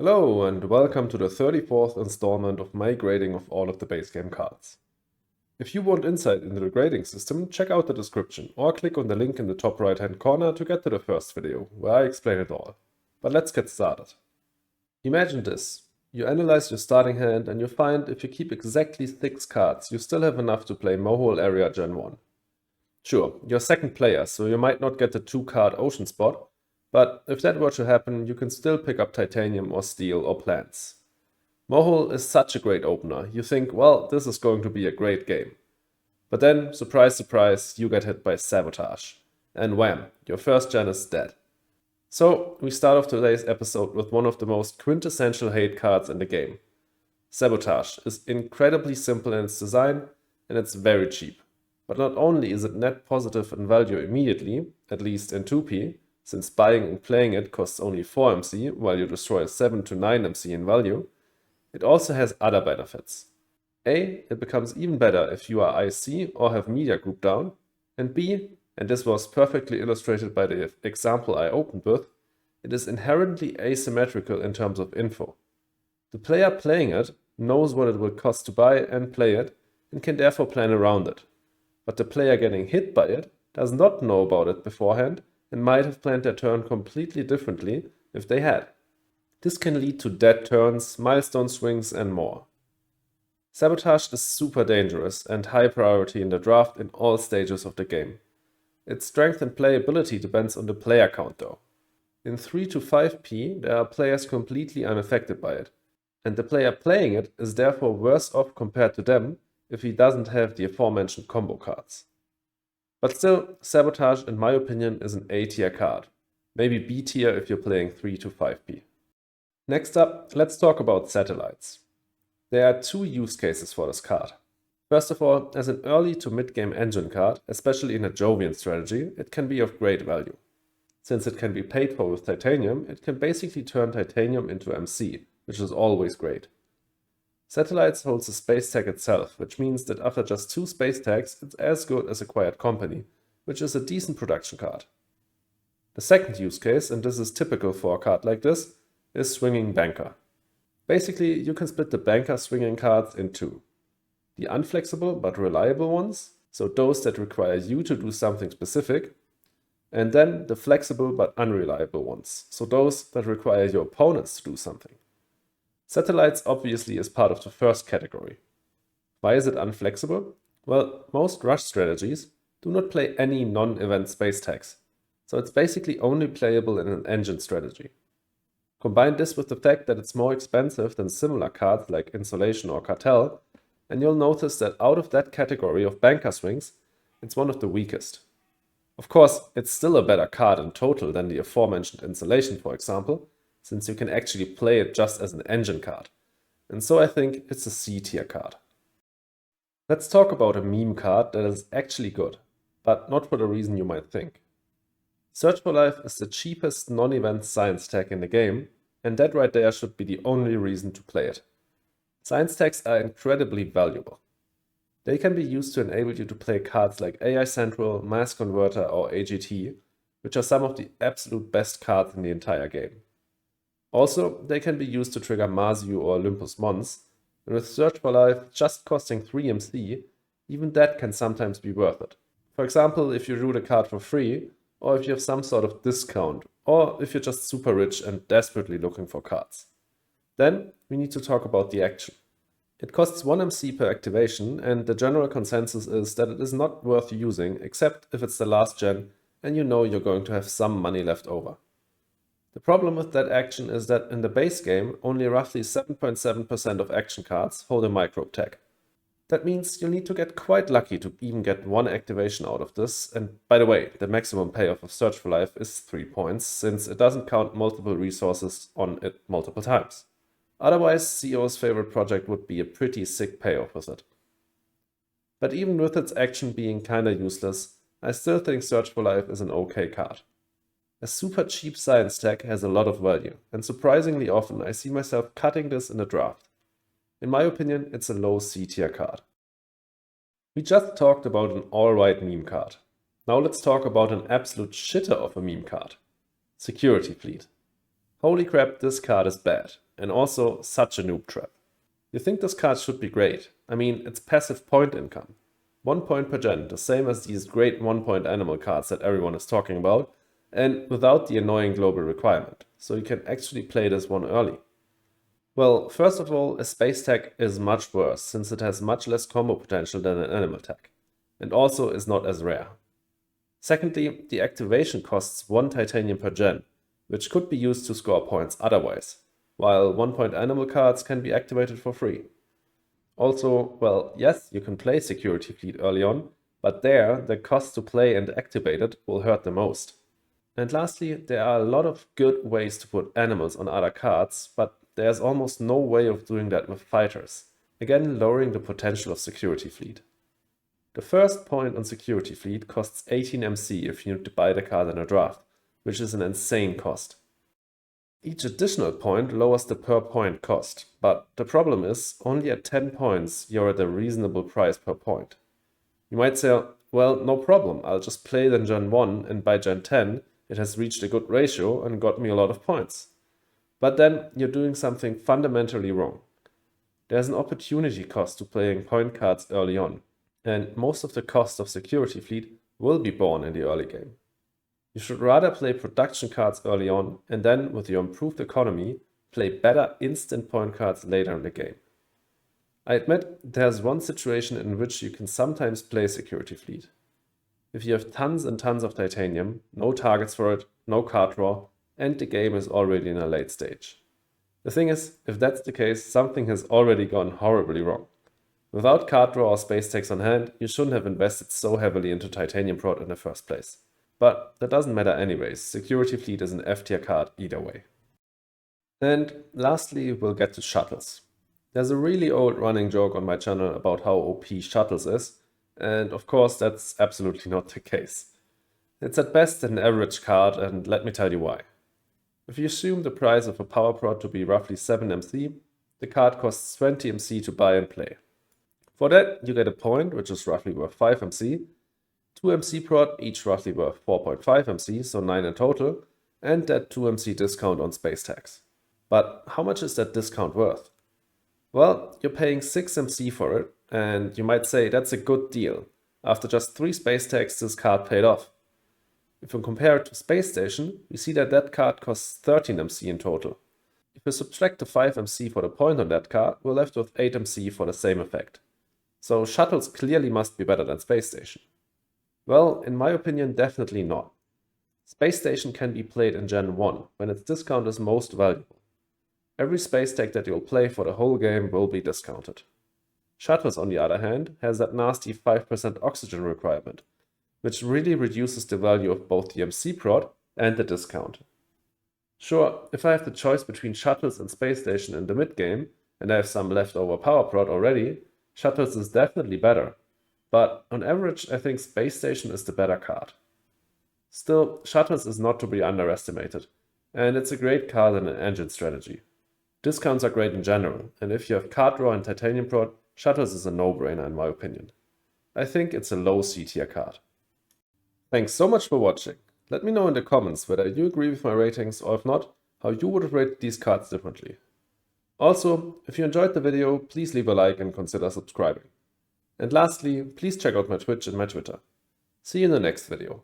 Hello and welcome to the 34th installment of my grading of all of the base game cards. If you want insight into the grading system, check out the description or click on the link in the top right hand corner to get to the first video, where I explain it all. But let's get started. Imagine this. You analyze your starting hand and you find if you keep exactly 6 cards, you still have enough to play Mohole Area Gen 1. Sure, you're second player, so you might not get the 2-card Ocean spot, but if that were to happen, you can still pick up Titanium or Steel or Plants. Mohole is such a great opener. You think, well, this is going to be a great game. But then, surprise surprise, you get hit by Sabotage. And wham, your first gen is dead. So, we start off today's episode with one of the most quintessential hate cards in the game. Sabotage is incredibly simple in its design, and it's very cheap. But not only is it net positive in value immediately, at least in 2p, since buying and playing it costs only 4 MC, while you destroy 7 to 9 MC in value, it also has other benefits. A, it becomes even better if you are IC or have media group down, and B, and this was perfectly illustrated by the example I opened with, it is inherently asymmetrical in terms of info. The player playing it knows what it will cost to buy and play it, and can therefore plan around it. But the player getting hit by it does not know about it beforehand, and might have planned their turn completely differently if they had. This can lead to dead turns, milestone swings, and more. Sabotage is super dangerous and high priority in the draft in all stages of the game. Its strength and playability depends on the player count though. In 3 to 5p, there are players completely unaffected by it, and the player playing it is therefore worse off compared to them if he doesn't have the aforementioned combo cards. But still, Sabotage, in my opinion, is an A tier card. Maybe B tier if you're playing 3 to 5p. Next up, let's talk about Satellites. There are 2 use cases for this card. First of all, as an early to mid-game engine card, especially in a Jovian strategy, it can be of great value. Since it can be paid for with Titanium, it can basically turn Titanium into MC, which is always great. Satellites holds a space tag itself, which means that after just 2 space tags, it's as good as Acquired Company, which is a decent production card. The second use case, and this is typical for a card like this, is Swinging Banker. Basically, you can split the Banker swinging cards in 2. The unflexible but reliable ones, so those that require you to do something specific, and then the flexible but unreliable ones, so those that require your opponents to do something. Satellites obviously is part of the first category. Why is it unflexible? Well, most rush strategies do not play any non-event space tags, so it's basically only playable in an engine strategy. Combine this with the fact that it's more expensive than similar cards like Insolation or Cartel, and you'll notice that out of that category of banker swings, it's one of the weakest. Of course, it's still a better card in total than the aforementioned Insolation, for example, since you can actually play it just as an engine card. And so I think it's a C tier card. Let's talk about a meme card that is actually good, but not for the reason you might think. Search for Life is the cheapest non-event science tag in the game, and that right there should be the only reason to play it. Science tags are incredibly valuable. They can be used to enable you to play cards like AI Central, Mass Converter or AGT, which are some of the absolute best cards in the entire game. Also, they can be used to trigger Marziu or Olympus Mons, and with Search for Life just costing 3 MC, even that can sometimes be worth it. For example, if you root a card for free, or if you have some sort of discount, or if you're just super rich and desperately looking for cards. Then, we need to talk about the action. It costs 1 MC per activation, and the general consensus is that it is not worth using, except if it's the last gen and you know you're going to have some money left over. The problem with that action is that in the base game, only roughly 7.7% of action cards hold a microbe tag. That means you'll need to get quite lucky to even get 1 activation out of this, and by the way, the maximum payoff of Search for Life is 3 points, since it doesn't count multiple resources on it multiple times. Otherwise, CO's favorite project would be a pretty sick payoff with it. But even with its action being kinda useless, I still think Search for Life is an okay card. A super cheap science tag has a lot of value, and surprisingly often I see myself cutting this in a draft. In my opinion, it's a low C tier card. We just talked about an alright meme card. Now let's talk about an absolute shitter of a meme card. Security Fleet. Holy crap, this card is bad, and also such a noob trap. You think this card should be great. I mean, it's passive point income. 1 point per gen, the same as these great 1-point animal cards that everyone is talking about, and without the annoying global requirement, so you can actually play this one early. Well, first of all, a space tag is much worse, since it has much less combo potential than an animal tag, and also is not as rare. Secondly, the activation costs 1 titanium per gen, which could be used to score points otherwise, while 1-point animal cards can be activated for free. Also, well, yes, you can play Security Fleet early on, but there, the cost to play and activate it will hurt the most. And lastly, there are a lot of good ways to put animals on other cards, but there's almost no way of doing that with fighters, again lowering the potential of Security Fleet. The first point on Security Fleet costs 18 MC if you need to buy the card in a draft, which is an insane cost. Each additional point lowers the per point cost, but the problem is, only at 10 points you're at a reasonable price per point. You might say, well, no problem, I'll just play it in Gen 1 and by Gen 10 it has reached a good ratio and got me a lot of points. But then you're doing something fundamentally wrong. There's an opportunity cost to playing point cards early on, and most of the cost of Security Fleet will be borne in the early game. You should rather play production cards early on, and then, with your improved economy, play better instant point cards later in the game. I admit there's one situation in which you can sometimes play Security Fleet. If you have tons and tons of titanium, no targets for it, no card draw, and the game is already in a late stage. The thing is, if that's the case, something has already gone horribly wrong. Without card draw or space tags on hand, you shouldn't have invested so heavily into titanium prod in the first place. But that doesn't matter anyways, Security Fleet is an F tier card either way. And lastly, we'll get to Shuttles. There's a really old running joke on my channel about how OP Shuttles is, and of course that's absolutely not the case. It's at best an average card, and let me tell you why. If you assume the price of a power prod to be roughly 7 MC, the card costs 20 MC to buy and play. For that, you get a point, which is roughly worth 5 MC, 2 MC prod, each roughly worth 4.5 MC, so 9 in total, and that 2 MC discount on space tags. But how much is that discount worth? Well, you're paying 6 MC for it, and you might say that's a good deal. After just 3 space tags, this card paid off. If we compare it to Space Station, we see that that card costs 13 MC in total. If we subtract the 5 MC for the point on that card, we're left with 8 MC for the same effect. So Shuttles clearly must be better than Space Station. Well, in my opinion, definitely not. Space Station can be played in Gen 1, when its discount is most valuable. Every space tag that you'll play for the whole game will be discounted. Shuttles, on the other hand, has that nasty 5% oxygen requirement, which really reduces the value of both the MC prod and the discount. Sure, if I have the choice between Shuttles and Space Station in the mid-game, and I have some leftover power prod already, Shuttles is definitely better. But on average, I think Space Station is the better card. Still, Shuttles is not to be underestimated, and it's a great card in an engine strategy. Discounts are great in general, and if you have card draw and titanium prod, Shuttles is a no-brainer in my opinion. I think it's a low C tier card. Thanks so much for watching. Let me know in the comments whether you agree with my ratings, or if not, how you would have rated these cards differently. Also, if you enjoyed the video, please leave a like and consider subscribing. And lastly, please check out my Twitch and my Twitter. See you in the next video.